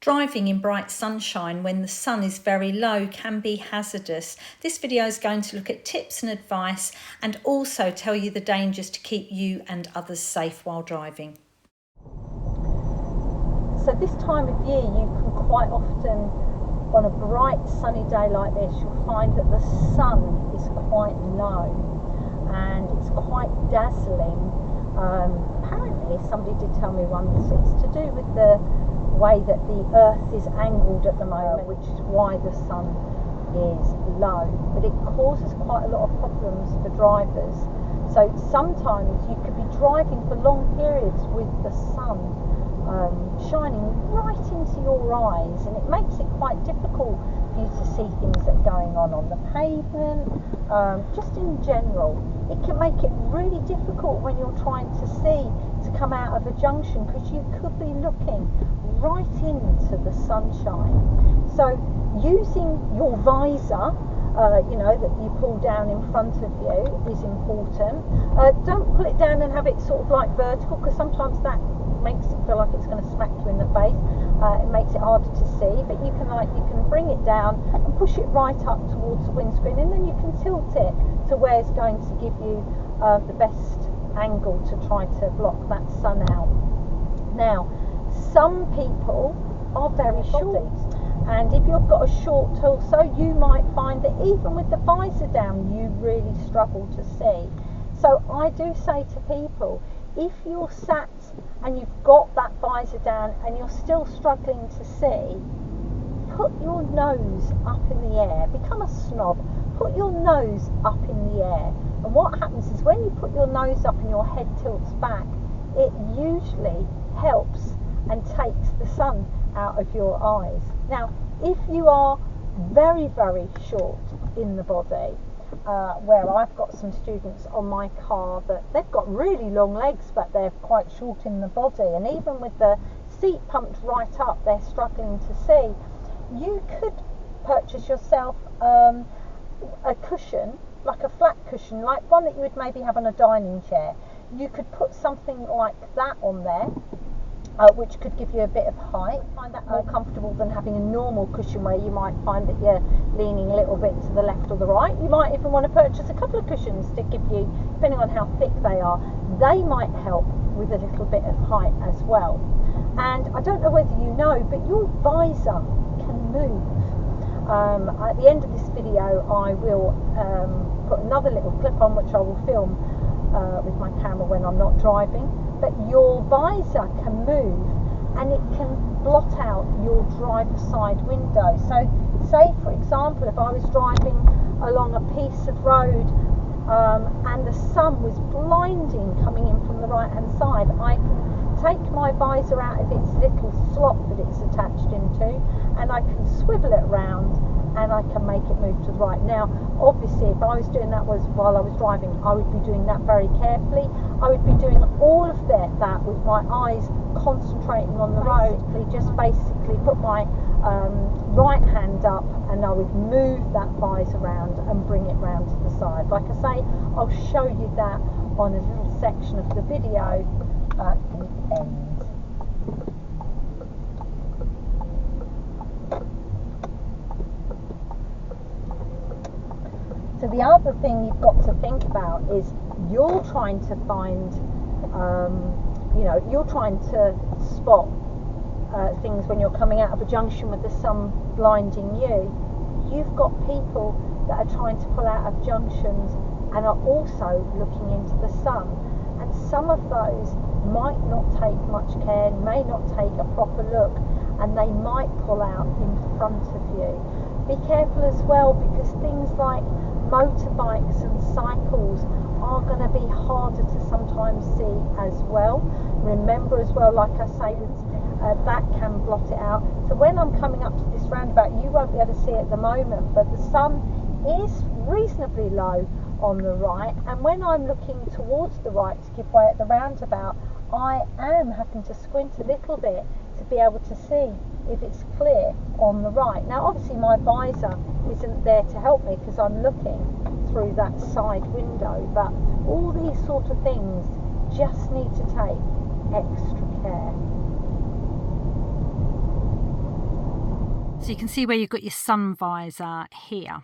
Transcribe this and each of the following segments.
Driving in bright sunshine when the sun is very low can be hazardous. This video is going to look at tips and advice and also tell you the dangers to keep you and others safe while driving. So this time of year you can quite often, on a bright sunny day like this, you'll find that the sun is quite low and it's quite dazzling. Apparently somebody did tell me once it's to do with the way that the earth is angled at the moment, which is why the sun is low, but it causes quite a lot of problems for drivers. So sometimes you could be driving for long periods with the sun shining right into your eyes, and it makes it quite difficult for you to see things that are going on the pavement. Just in general, it can make it really difficult when you're trying to see to come out of a junction, because you could be looking right into the sunshine. So using your visor, that you pull down in front of you is important. Don't pull it down and have it sort of like vertical, because sometimes that makes it feel like it's going to smack you in the face. It makes it harder to see, but you can bring it down and push it right up towards the windscreen, and then you can tilt it to where it's going to give you the best angle to try to block that sun out. Now, some people are very short, and if you've got a short torso, you might find that even with the visor down you really struggle to see. So I do say to people, if you're sat and you've got that visor down and you're still struggling to see, put your nose up in the air. Become a snob. Put your nose up in the air. And what happens is when you put your nose up and your head tilts back, it usually helps and takes the sun out of your eyes. Now, if you are very, very short in the body, where I've got some students on my car that they've got really long legs but they're quite short in the body, and even with the seat pumped right up they're struggling to see, you could purchase yourself a cushion, like a flat cushion, like one that you would maybe have on a dining chair. You could put something like that on there, which could give you a bit of height. Find that more comfortable than having a normal cushion where you might find that you're leaning a little bit to the left or the right. You might even want to purchase a couple of cushions to give you, depending on how thick they are, they might help with a little bit of height as well. And I don't know whether you know, but your visor can move. At the end of this video I will put another little clip on which I will film with my camera when I'm not driving, but your visor can move and it can blot out your driver's side window. So say for example, if I was driving along a piece of road and the sun was blinding coming in from the right hand side, I can take my visor out of its little slot that it's attached into, and I can swivel it around and I can make it move to the right. Now obviously if I was doing that while I was driving, I would be doing that very carefully. I would be doing all of that with my eyes concentrating on the road. Just basically put my right hand up and I would move that visor around and bring it round to the side. Like I say, I'll show you that on a little section of the video at the end. So the other thing you've got to think about is you're trying to find, you're trying to spot things when you're coming out of a junction with the sun blinding you. You've got people that are trying to pull out of junctions and are also looking into the sun. And some of those might not take much care, may not take a proper look, and they might pull out in front of you. Be careful as well, because things like motorbikes and cycles are going to be harder to sometimes see as well. Remember as well, like I say, that can blot it out. So when I'm coming up to this roundabout, you won't be able to see it at the moment, but the sun is reasonably low on the right, and when I'm looking towards the right to give way at the roundabout, I am having to squint a little bit to be able to see if it's clear on the right. Now obviously my visor isn't there to help me because I'm looking through that side window, but all these sort of things just need to take extra care. So you can see where you've got your sun visor here.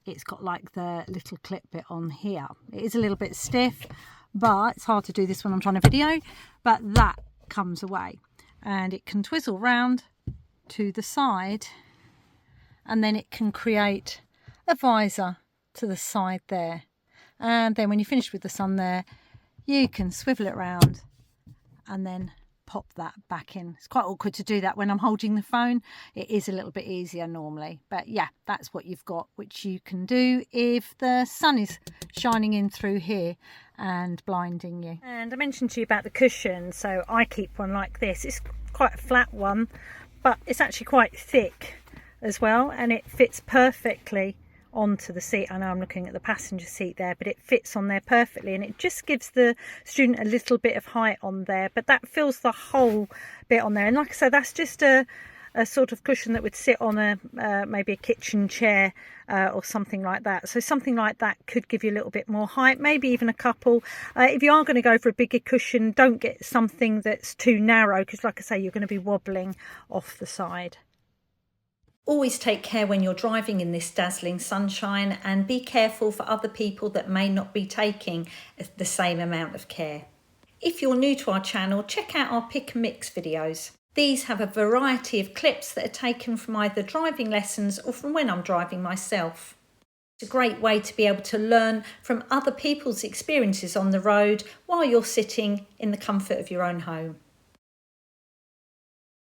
It's got like the little clip bit on here. It is a little bit stiff, but it's hard to do this when I'm trying to video, but that comes away and it can twizzle round to the side, and then it can create a visor to the side there. And then when you're finished with the sun there, you can swivel it around and then pop that back in. It's quite awkward to do that when I'm holding the phone. It is a little bit easier normally, but yeah, that's what you've got, which you can do if the sun is shining in through here and blinding you. And I mentioned to you about the cushion, so I keep one like this. It's quite a flat one, but it's actually quite thick as well, and it fits perfectly onto the seat. I know I'm looking at the passenger seat there, but it fits on there perfectly, and it just gives the student a little bit of height on there, but that fills the whole bit on there. And like I said, that's just a sort of cushion that would sit on a maybe a kitchen chair or something like that. So something like that could give you a little bit more height, maybe even a couple. If you are going to go for a bigger cushion, don't get something that's too narrow, because like I say, you're going to be wobbling off the side. Always take care when you're driving in this dazzling sunshine, and be careful for other people that may not be taking the same amount of care. If you're new to our channel, check out our pick and mix videos. These have a variety of clips that are taken from either driving lessons or from when I'm driving myself. It's a great way to be able to learn from other people's experiences on the road while you're sitting in the comfort of your own home.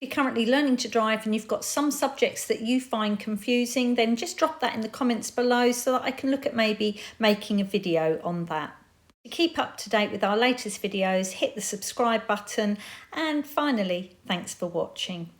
If you're currently learning to drive and you've got some subjects that you find confusing, then just drop that in the comments below so that I can look at maybe making a video on that. To keep up to date with our latest videos, hit the subscribe button, and finally, thanks for watching.